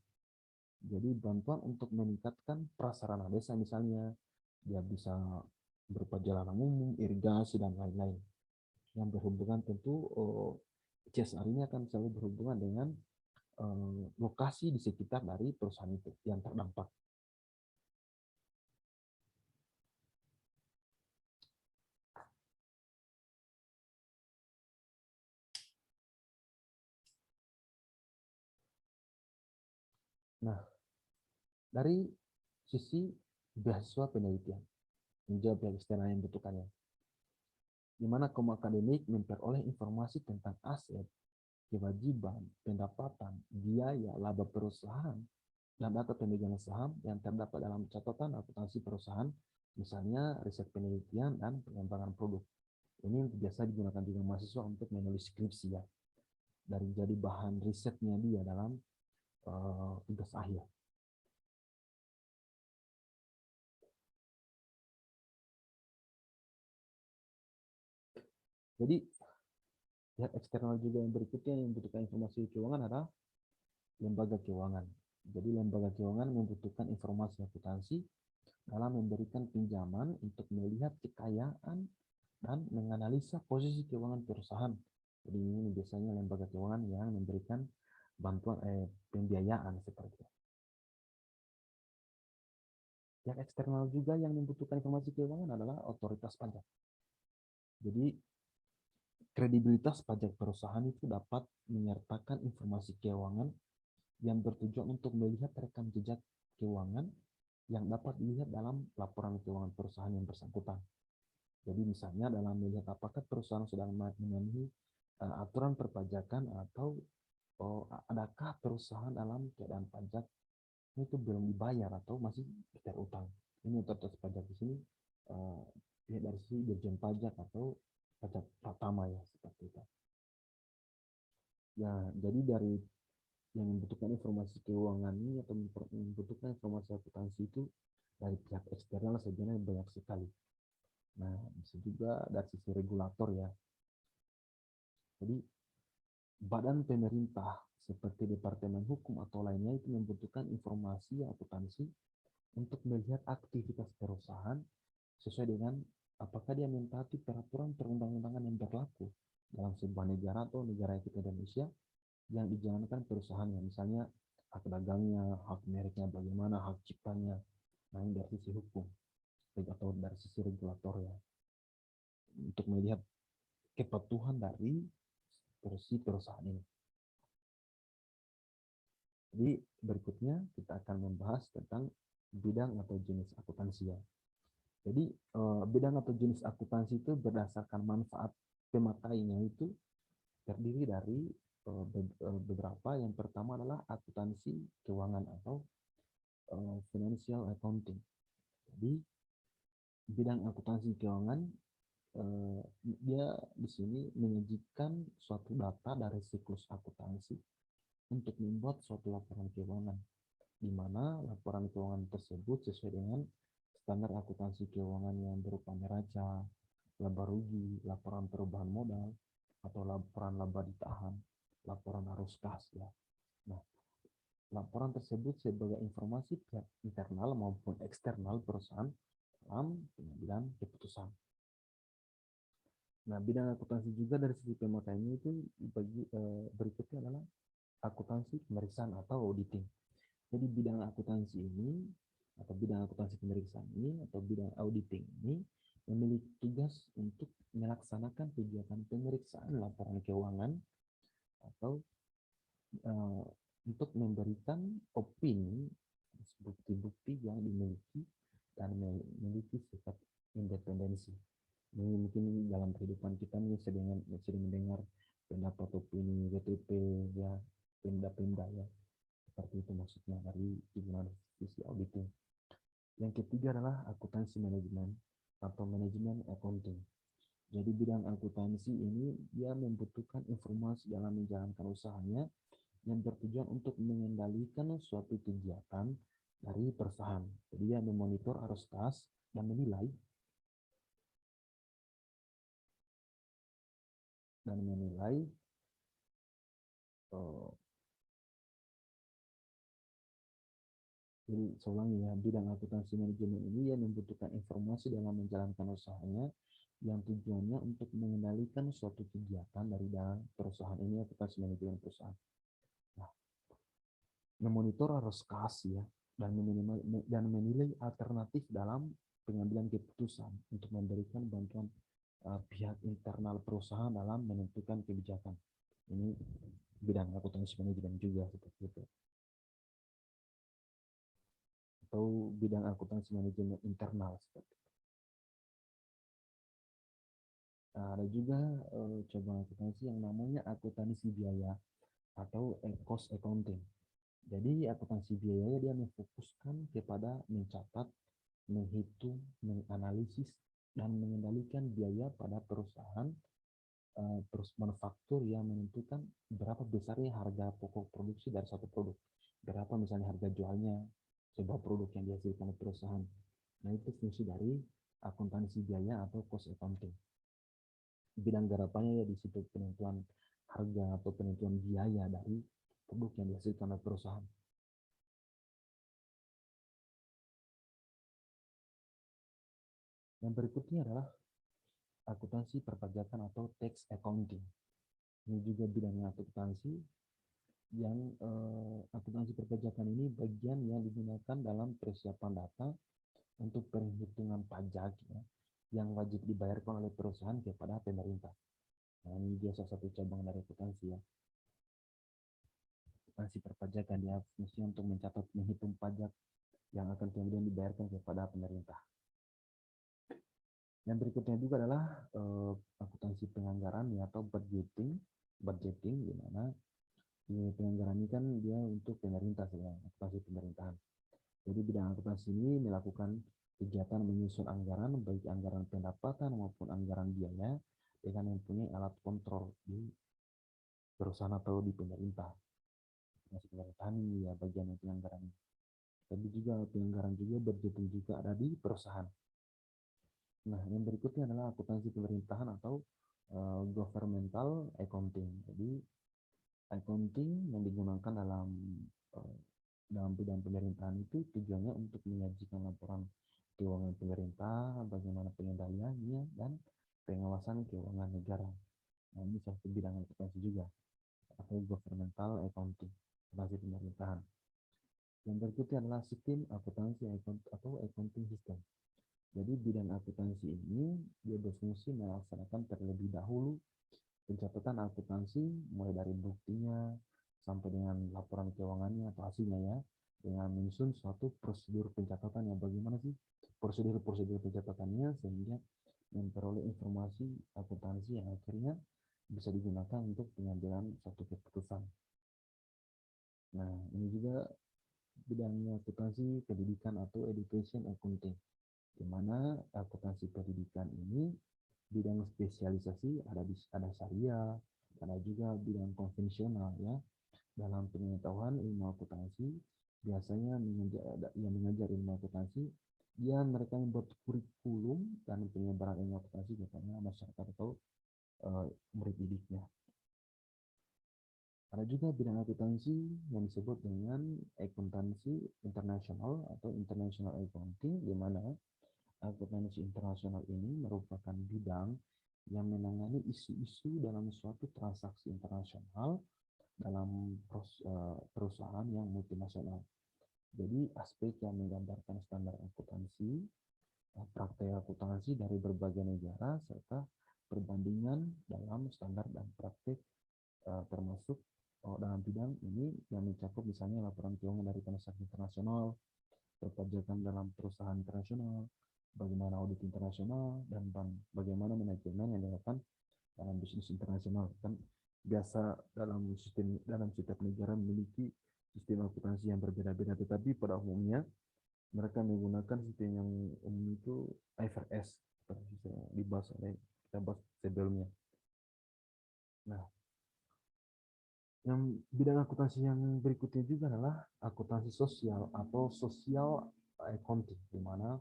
Speaker 1: Jadi bantuan untuk meningkatkan prasarana desa misalnya, dia bisa berupa jalanan umum, irigasi, dan lain-lain. Yang berhubungan tentu CSR ini akan selalu berhubungan dengan lokasi di sekitar dari perusahaan itu yang terdampak. Nah, dari sisi beasiswa penelitian, menjawab pihak eksternal yang membutuhkannya, di mana kaum akademik memperoleh informasi tentang aset, kewajiban, pendapatan, biaya, laba perusahaan, dan data pemegang saham yang terdapat dalam catatan akuntansi perusahaan, misalnya riset penelitian dan pengembangan produk. Ini biasa digunakan juga mahasiswa untuk menulis skripsi ya, dari jadi bahan risetnya dia dalam tugas akhir. Jadi pihak eksternal juga yang berikutnya yang membutuhkan informasi keuangan adalah lembaga keuangan. Jadi lembaga keuangan membutuhkan informasi akuntansi dalam memberikan pinjaman untuk melihat kekayaan dan menganalisa posisi keuangan perusahaan. Jadi ini biasanya lembaga keuangan yang memberikan bantuan pembiayaan seperti itu. Yang eksternal juga yang membutuhkan informasi keuangan adalah otoritas pajak. Jadi kredibilitas pajak perusahaan itu dapat menyertakan informasi keuangan yang bertujuan untuk melihat rekam jejak keuangan yang dapat dilihat dalam laporan keuangan perusahaan yang bersangkutan. Jadi misalnya dalam melihat apakah perusahaan sedang memenuhi aturan perpajakan atau adakah perusahaan dalam keadaan pajak itu belum dibayar atau masih terutang. Ini otoritas pajak di sini dari sisi Dirjen Pajak atau pajak pertama ya seperti itu. Ya, jadi dari yang membutuhkan informasi keuangan ini atau membutuhkan informasi akuntansi itu dari pihak eksternal sebenarnya banyak sekali. Nah, bisa juga dari sisi regulator ya. Jadi badan pemerintah seperti Departemen Hukum atau lainnya itu membutuhkan informasi akuntansi untuk melihat aktivitas perusahaan sesuai dengan apakah dia mentaati peraturan perundang-undangan yang berlaku dalam sebuah negara atau negara kita Indonesia yang dijalankan perusahaannya, misalnya hak dagangnya, hak mereknya bagaimana, hak ciptanya. Nah, ini dari sisi hukum atau dari sisi regulator ya, untuk melihat kepatuhan dari perusahaan ini. Jadi berikutnya kita akan membahas tentang bidang atau jenis akuntansi ya. Jadi bidang atau jenis akuntansi itu berdasarkan manfaat pemakainya itu terdiri dari beberapa. Yang pertama adalah akuntansi keuangan atau financial accounting. Jadi bidang akuntansi keuangan dia di sini menyajikan suatu data dari siklus akuntansi untuk membuat suatu laporan keuangan, di mana laporan keuangan tersebut sesuai dengan standar akuntansi keuangan yang berupa neraca, laba rugi, laporan perubahan modal, atau laporan laba ditahan, laporan arus kas ya. Nah, laporan tersebut sebagai informasi pihak internal maupun eksternal perusahaan dalam pengambilan keputusan. Nah, bidang akuntansi juga dari sisi pemakaiannya itu berikutnya adalah akuntansi pemeriksaan atau auditing. Jadi bidang akuntansi ini atau bidang akuntansi pemeriksaan ini atau bidang auditing ini memiliki tugas untuk melaksanakan kegiatan pemeriksaan laporan keuangan atau uh, untuk memberikan opini bukti-bukti yang dimiliki dan memiliki sifat independensi. Ini mungkin dalam kehidupan kita nih sering mendengar pendapat opini WTP ya, pemda-pemda ya, seperti itu maksudnya dari sisi auditing. Yang ketiga adalah akuntansi manajemen atau manajemen accounting. Jadi bidang akuntansi ini dia membutuhkan informasi dalam menjalankan usahanya yang bertujuan untuk mengendalikan suatu kegiatan dari perusahaan. Jadi dia memonitor arus kas dan menilai uh, jadi seulangi ya, bidang akuntansi manajemen ini yang membutuhkan informasi dalam menjalankan usahanya yang tujuannya untuk mengendalikan suatu kegiatan dari dalam perusahaan ini akuntansi manajemen perusahaan. Nah, memonitor arus kas ya dan menilai alternatif dalam pengambilan keputusan untuk memberikan bantuan pihak internal perusahaan dalam menentukan kebijakan. Ini bidang akuntansi manajemen juga seperti itu. Atau bidang akuntansi manajemen internal seperti itu. Nah, ada juga cabang akuntansi yang namanya akuntansi biaya atau cost accounting. Jadi akuntansi biaya dia memfokuskan kepada mencatat, menghitung, menganalisis, dan mengendalikan biaya pada perusahaan terus manufaktur yang menentukan berapa besarnya harga pokok produksi dari satu produk, berapa misalnya harga jualnya sebuah produk yang dihasilkan oleh perusahaan. Nah itu fungsi dari akuntansi biaya atau cost accounting. Bidang garapannya ya di situ penentuan harga atau penentuan biaya dari produk yang dihasilkan oleh perusahaan. Yang berikutnya adalah akuntansi perpajakan atau tax accounting. Ini juga bidangnya akuntansi yang akuntansi perpajakan ini bagian yang digunakan dalam persiapan data untuk perhitungan pajak ya, yang wajib dibayarkan oleh perusahaan kepada pemerintah. Nah, ini dia salah satu cabang dari akuntansi ya. Akuntansi perpajakan dia fungsinya untuk mencatat menghitung pajak yang akan kemudian dibayarkan kepada pemerintah. Yang berikutnya juga adalah akuntansi penganggaran ya, atau budgeting di mana penganggaran ini kan dia untuk pemerintah sebenarnya, akuntansi pemerintahan. Jadi bidang akuntansi ini melakukan kegiatan menyusun anggaran, baik anggaran pendapatan maupun anggaran biaya, dengan mempunyai alat kontrol di perusahaan atau di pemerintah. Akuntansi pemerintahan ya bagian dari anggaran. Tapi juga penganggaran juga budgeting juga ada di perusahaan. Nah, yang berikutnya adalah akuntansi pemerintahan atau governmental accounting. Jadi accounting yang digunakan dalam bidang pemerintahan itu tujuannya untuk menyajikan laporan keuangan pemerintah, bagaimana pengendaliannya, dan pengawasan keuangan negara. Nah, ini satu bidang akuntansi juga, atau governmental accounting, akuntansi pemerintahan. Yang berikutnya adalah sistem akuntansi atau accounting system. Jadi bidang akuntansi ini dia berfungsi melaksanakan terlebih dahulu pencatatan akuntansi mulai dari buktinya sampai dengan laporan keuangannya atau hasilnya ya, dengan menyusun suatu prosedur pencatatan yang bagaimana sih prosedur pencatatannya sehingga memperoleh informasi akuntansi yang akhirnya bisa digunakan untuk pengambilan suatu keputusan. Nah, ini juga bidangnya akuntansi pendidikan atau education accounting, di mana akuntansi pendidikan ini bidang spesialisasi ada syariah, ada juga bidang konvensional ya. Dalam pengetahuan ilmu akuntansi biasanya yang mengajar ilmu akuntansi dia mereka membuat kurikulum dan penyebaran ilmu akuntansi kepada masyarakat atau murid didiknya. Ada juga bidang akuntansi yang disebut dengan akuntansi internasional atau international accounting, di mana akuntansi internasional ini merupakan bidang yang menangani isu-isu dalam suatu transaksi internasional dalam perusahaan yang multinasional. Jadi aspek yang menggambarkan standar akuntansi, praktek akuntansi dari berbagai negara, serta perbandingan dalam standar dan praktek termasuk dalam bidang ini yang mencakup misalnya laporan keuangan dari transaksi internasional, perpajakan dalam perusahaan internasional, bagaimana audit internasional, dan bagaimana manajemen yang dilakukan dalam bisnis internasional. Kan biasa dalam setiap negara memiliki sistem akuntansi yang berbeda-beda, tetapi pada umumnya mereka menggunakan sistem yang umum itu IFRS seperti dibahas oleh kita bahas sebelumnya. Nah, yang bidang akuntansi yang berikutnya juga adalah akuntansi sosial atau social accounting, di mana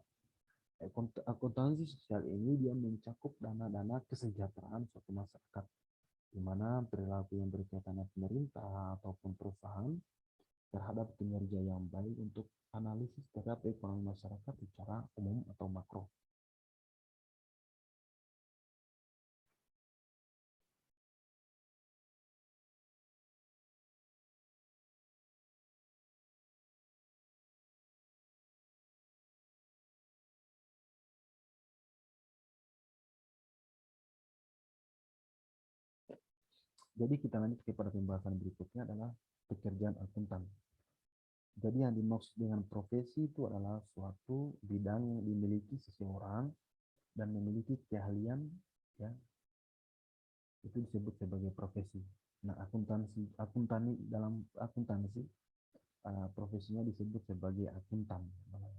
Speaker 1: akuntansi sosial ini dia mencakup dana-dana kesejahteraan suatu masyarakat, di mana perilaku yang berkaitan dengan pemerintah ataupun perusahaan terhadap kinerja yang baik untuk analisis terhadap ekonomi masyarakat secara umum atau makro. Jadi kita lanjut kepada pembahasan berikutnya adalah pekerjaan akuntan. Jadi yang dimaksud dengan profesi itu adalah suatu bidang yang dimiliki seseorang dan memiliki keahlian, ya, itu disebut sebagai profesi. Nah, akuntansi dalam akuntansi profesinya disebut sebagai akuntan. Nah,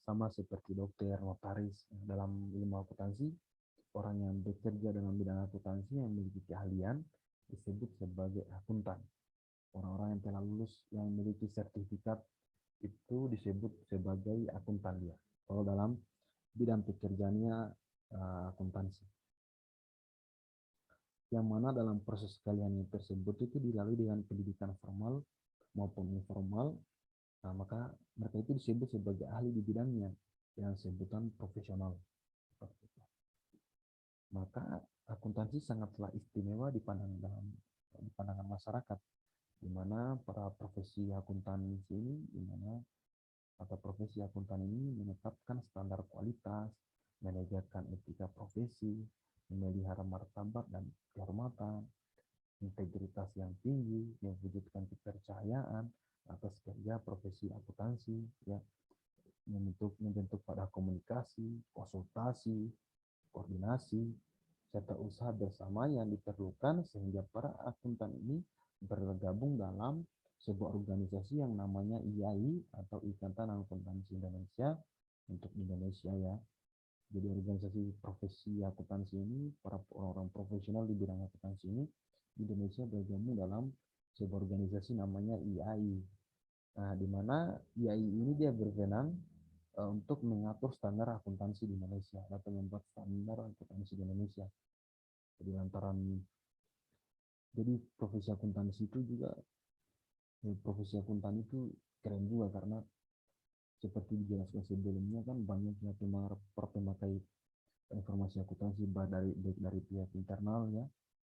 Speaker 1: sama seperti dokter, notaris dalam ilmu akuntansi, orang yang bekerja dalam bidang akuntansi yang memiliki keahlian disebut sebagai akuntan. Orang-orang yang telah lulus yang memiliki sertifikat itu disebut sebagai akuntan dia. Kalau dalam bidang pekerjaannya akuntansi. Yang mana dalam proses kalian tersebut itu dilalui dengan pendidikan formal maupun informal, nah, maka mereka itu disebut sebagai ahli di bidangnya yang sebutan profesional. Maka akuntansi sangatlah istimewa di pandangan masyarakat, di mana para profesi akuntansi ini, di mana atau profesi akuntan ini menetapkan standar kualitas, manajerkan etika profesi, memelihara martabat dan kehormatan, integritas yang tinggi, mewujudkan kepercayaan atas kerja profesi akuntansi, ya, membentuk pada komunikasi, konsultasi, koordinasi, serta usaha bersama yang diperlukan sehingga para akuntan ini bergabung dalam sebuah organisasi yang namanya IAI atau Ikatan Akuntansi Indonesia untuk Indonesia, ya. Jadi organisasi profesi akuntansi ini, para orang-orang profesional di bidang akuntansi ini di Indonesia bergabung dalam sebuah organisasi namanya IAI. Nah, di mana IAI ini dia berwenang untuk mengatur standar akuntansi di Indonesia atau membuat standar akuntansi di Indonesia. Jadi profesi akuntansi itu juga profesi akuntan itu keren juga karena seperti dijelaskan sebelumnya kan banyaknya pemakai informasi akuntansi baik dari pihak internal, ya,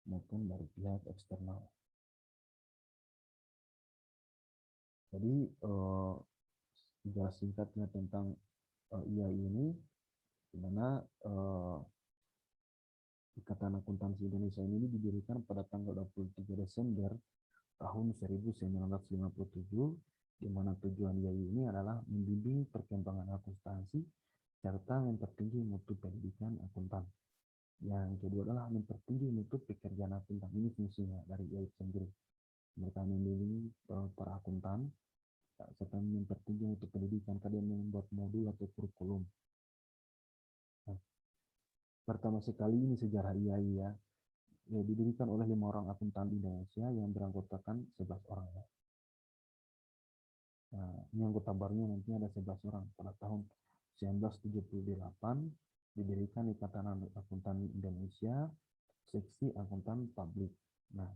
Speaker 1: maupun dari pihak eksternal. Jadi jelas singkatnya tentang IAI ini, di mana Ikatan Akuntansi Indonesia ini didirikan pada tanggal 23 Desember tahun 1957, di mana tujuan IAI ini adalah membimbing perkembangan akuntansi serta mempertinggi mutu pendidikan akuntan. Yang kedua adalah mempertinggi mutu pekerjaan akuntan. Ini fungsinya dari IAI sendiri. Mereka membimbing para akuntan serta mempertinggi mutu pendidikan. Kalian membuat modul atau kurikulum. Nah, pertama sekali ini sejarah IAI, ya. Didirikan oleh 5 orang akuntan di Indonesia yang beranggotakan 11 orang. Ya. Nah, ini anggota barunya nantinya ada 11 orang. Pada tahun 1978 didirikan Ikatan Akuntan Indonesia, seksi akuntan publik. Nah,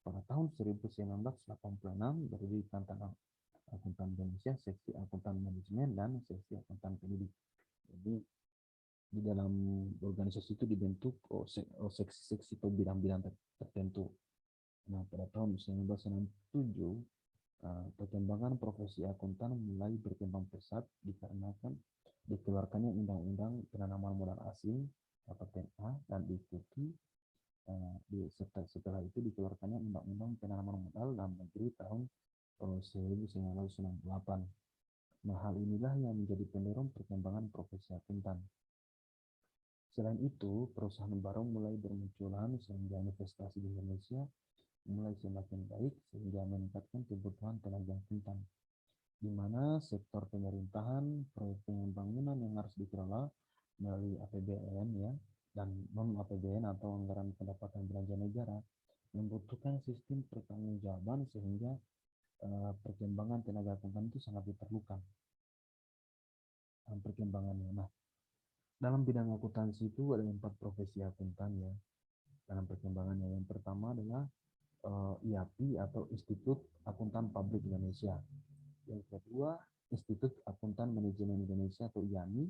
Speaker 1: pada tahun 1986 didirikan Ikatan Akuntan Indonesia, seksi akuntan manajemen dan seksi akuntan pendidik. Jadi di dalam organisasi itu dibentuk seksi-seksi atau bidang-bidang tertentu. Nah, pada tahun 1967, perkembangan profesi akuntan mulai berkembang pesat dikarenakan dikeluarkannya Undang-Undang Penanaman Modal Asing atau PMA dan diikuti setelah itu dikeluarkannya Undang-Undang Penanaman Modal dalam negeri tahun 1998. Nah, hal inilah yang menjadi pendorong perkembangan profesi akuntan. Selain itu, perusahaan baru mulai bermunculan sehingga investasi di Indonesia mulai semakin baik sehingga meningkatkan kebutuhan tenaga akuntan, di mana sektor pemerintahan, proyek pembangunan yang harus dikelola melalui APBN ya dan non APBN atau anggaran pendapatan belanja negara membutuhkan sistem pertanggungjawaban sehingga perkembangan tenaga akuntan itu sangat diperlukan perkembangannya. Nah, dalam bidang akuntansi itu ada 4 profesi akuntan ya dalam perkembangannya. Yang pertama adalah IAPI atau Institut Akuntan Publik Indonesia. Yang kedua, Institut Akuntan Manajemen Indonesia atau IAMI.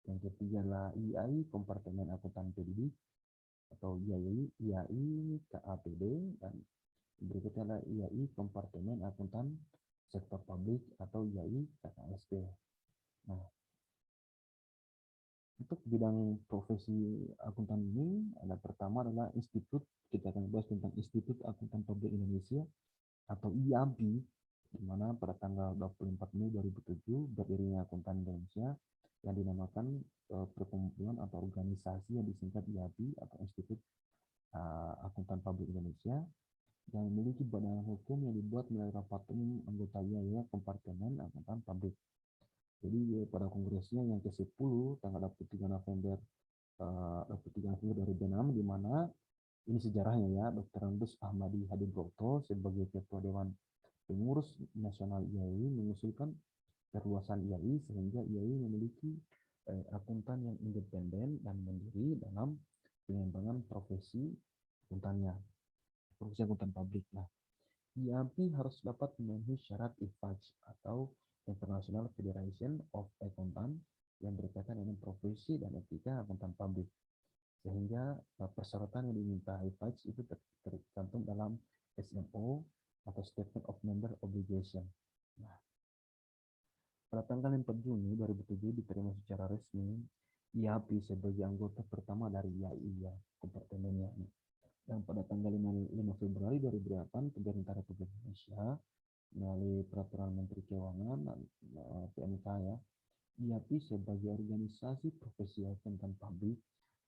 Speaker 1: Yang ketiga adalah IAI Kompartemen Akuntan Pendidik atau IAI KAPD, dan berikutnya adalah IAI Kompartemen Akuntan Sektor Publik atau IAI KKSP. Nah, untuk bidang profesi akuntan ini, ada pertama adalah Institut, kita akan bahas tentang Institut Akuntan Publik Indonesia atau IAPI, di mana pada tanggal 24 Mei 2007 berdirinya Akuntan Indonesia yang dinamakan perkumpulan atau organisasi yang disingkat IAPI atau Institut Akuntan Publik Indonesia, yang memiliki badan hukum yang dibuat melalui rapat umum anggota IAI Kompartemen Akuntan Publik. Jadi pada kongresnya yang ke-10 tanggal 23 November 2006, di mana ini sejarahnya ya, Dr. Andes Ahmadi Hadibroto sebagai Ketua Dewan Pengurus Nasional IAI mengusulkan perluasan IAI sehingga IAI memiliki akuntan yang independen dan mandiri dalam pengembangan profesi akuntannya, profesi akuntan publik. Nah, IAPI harus dapat memenuhi syarat IFAJ atau International Federation of Accountant yang berkaitan dengan profesi dan etika akuntan publik. Sehingga persyaratan yang diminta IFAJ itu tercantum dalam SMO atau Statement of Member Obligation. Nah, pada tanggal 4 Juni 2007 diterima secara resmi IAPI sebagai anggota pertama dari IAI ya, kompartemennya. Dan pada tanggal 5 Februari 2008, Pemerintah Republik Indonesia melalui Peraturan Menteri Keuangan PMK ya, IAPI sebagai organisasi profesi akuntan publik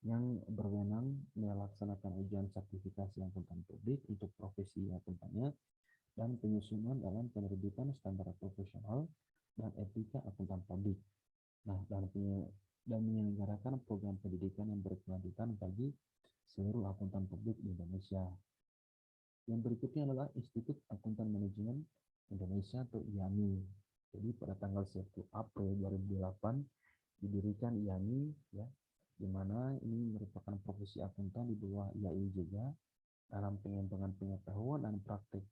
Speaker 1: yang berwenang melaksanakan ujian sertifikasi akuntan publik untuk profesi akuntannya dan penyusunan dalam penerbitan standar profesional dan etika akuntan publik. Nah, dan menyelenggarakan program pendidikan yang berkelanjutan bagi seluruh akuntan publik di Indonesia. Yang berikutnya adalah Institut Akuntan Manajemen Indonesia atau IAMI. Jadi pada tanggal 1 April 2008 didirikan IAMI ya, di mana ini merupakan profesi akuntan di bawah IAI juga dalam pengembangan pengetahuan dan praktik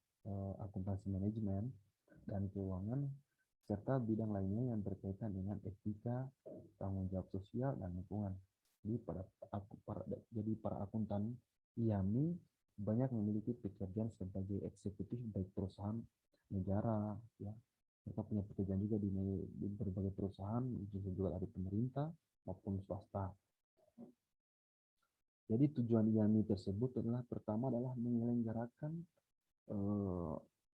Speaker 1: akuntansi manajemen dan keuangan serta bidang lainnya yang berkaitan dengan etika, tanggung jawab sosial dan lingkungan. Jadi para akuntan IAMI banyak memiliki pekerjaan sebagai eksekutif baik perusahaan negara ya. Mereka punya pekerjaan juga di berbagai perusahaan, juga dari pemerintah maupun swasta. Jadi tujuan IAMI tersebut adalah pertama adalah menyelenggarakan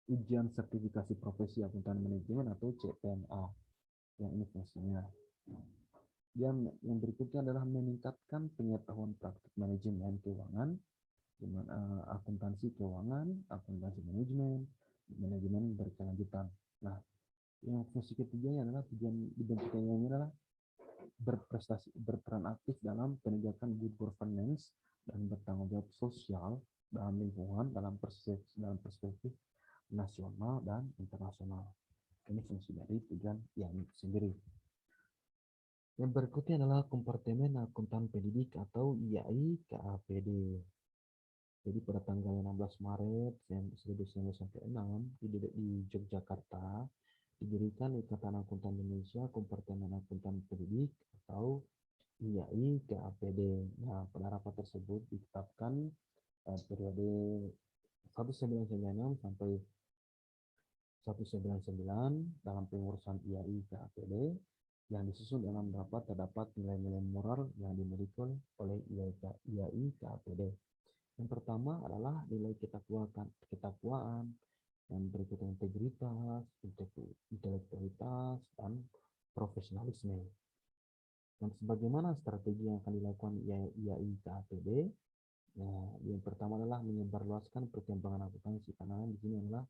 Speaker 1: ujian sertifikasi profesi akuntan manajemen atau CPNA yang ini fungsinya. Dan yang berikutnya adalah meningkatkan pengetahuan praktik manajemen keuangan, akuntansi keuangan, akuntansi manajemen, manajemen berkelanjutan. Nah, yang fungsi ketiga adalah tujuan dibentuknya ini adalah berperan aktif dalam penegakan good governance dan bertanggung jawab sosial dalam lingkungan dalam perspektif nasional dan internasional. Ini fungsi dari tujuan yang sendiri. Yang berikutnya adalah Kompartemen Akuntan Pendidik atau IAI KAPD. Jadi pada tanggal 16 Maret 1996 di Yogyakarta didirikan Ikatan Akuntan Indonesia Kompartemen Akuntan Pendidik atau IAI KAPD. Nah, pada rapat tersebut ditetapkan periode 1996 sampai 1999 dalam pengurusan IAI KAPD yang disusun dalam rapat terdapat nilai-nilai moral yang dimiliki oleh IAI KAPD. Yang pertama adalah nilai ketakwaan, yang berikutnya integritas, intelektualitas, dan profesionalisme. Dan sebagaimana strategi yang akan dilakukan IAI KAPD, yang pertama adalah menyebarluaskan perkembangan akuntansi, karena di sini adalah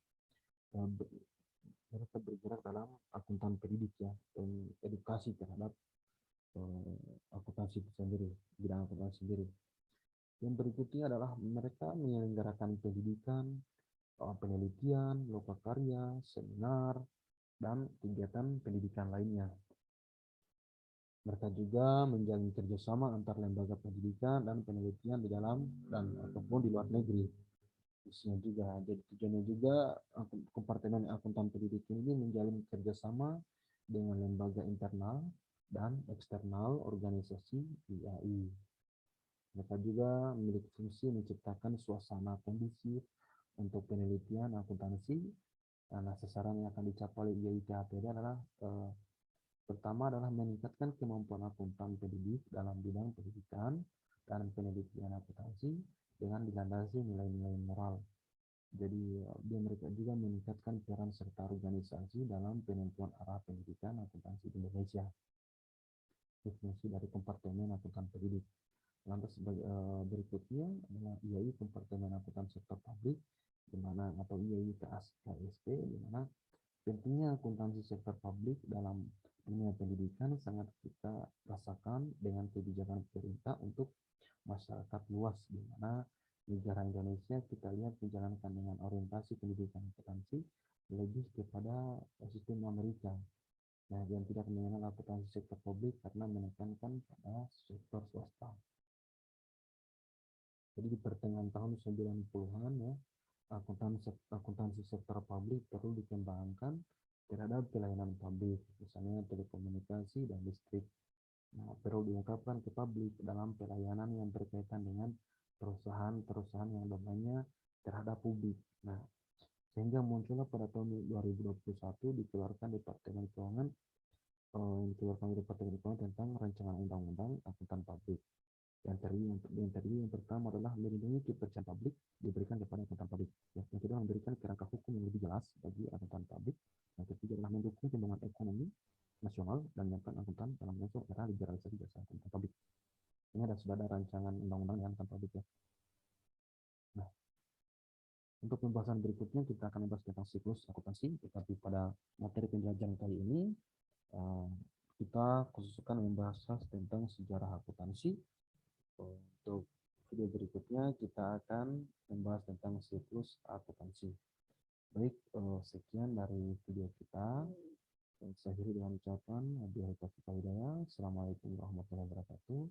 Speaker 1: mereka bergerak dalam akuntan pendidik ya, dan edukasi terhadap akuntansi itu sendiri, bidang akuntansi sendiri. Yang berikutnya adalah mereka menyelenggarakan pendidikan, penelitian, lokakarya, seminar, dan kegiatan pendidikan lainnya. Mereka juga menjalin kerjasama antar lembaga pendidikan dan penelitian di dalam dan ataupun di luar negeri. Isinya juga, jadi tujuannya juga kompartemen akuntan pendidikan ini menjalin kerjasama dengan lembaga internal dan eksternal organisasi IAI. Mereka juga memiliki fungsi menciptakan suasana kondusif untuk penelitian akuntansi. Nah, sasaran yang akan dicapai oleh IAI KAPD adalah pertama adalah meningkatkan kemampuan akuntan pendidik dalam bidang pendidikan dan penelitian akuntansi dengan dilandasi nilai-nilai moral. Jadi mereka juga meningkatkan peran serta organisasi dalam penentuan arah pendidikan akuntansi di Indonesia. Itu fungsi dari kompartemen akuntan pendidik. Lantas berikutnya adalah IAI kompartemen akuntan sektor publik, di mana atau IAI KSP, di mana pentingnya akuntansi sektor publik dalam dunia pendidikan sangat kita rasakan dengan kebijakan pemerintah untuk masyarakat luas, di mana negara Indonesia kita lihat menjalankan dengan orientasi pendidikan akuntansi lebih kepada sistem Amerika. Nah, yang tidak mengenal akuntansi sektor publik karena menekankan pada sektor swasta. Jadi di pertengahan tahun 90-an ya, akuntansi sektor publik perlu dikembangkan terhadap pelayanan publik, misalnya telekomunikasi dan listrik. Nah, perlu diungkapkan ke publik dalam pelayanan yang berkaitan dengan perusahaan-perusahaan yang domainnya terhadap publik. Nah, sehingga muncullah pada tahun 2021 dikeluarkan Departemen Keuangan tentang rancangan undang-undang akuntan publik. Yang pertama adalah melindungi kepercayaan publik diberikan kepada akuntan publik. Yang kedua memberikan kerangka hukum yang lebih jelas bagi akuntan publik. Yang ketiga adalah mendukung pembangunan ekonomi nasional dan menyiapkan akuntan dalam bentuk era liberalisasi jasa akuntan publik. Ini sudah ada rancangan undang-undang yang akuntan publik ya. Nah, untuk pembahasan berikutnya kita akan membahas tentang siklus akuntansi, tetapi pada materi pembelajaran kali ini kita khususkan membahas tentang sejarah akuntansi. Untuk video berikutnya kita akan membahas tentang siklus akuntansi. Baik, sekian dari video kita. Saya akhiri dengan ucapan Assalamualaikum warahmatullahi wabarakatuh.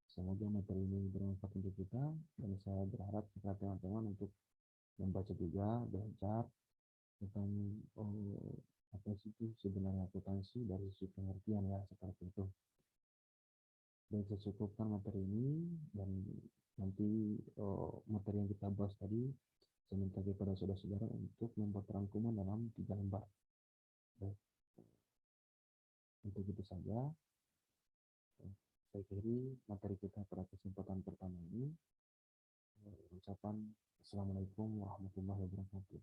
Speaker 1: Semoga materi ini bermanfaat untuk kita, dan saya berharap kepada teman-teman untuk membaca juga, belajar tentang apa sih itu sebenarnya akuntansi dari sisi pengertian ya, seperti itu. Dan saya cukupkan materi ini, dan nanti materi yang kita bahas tadi saya minta kepada saudara-saudara untuk membuat rangkuman dalam 3 lembar. Baik. Untuk itu saja saya akhiri materi kita pada kesempatan pertama ini. Ucapan Assalamualaikum warahmatullahi wabarakatuh.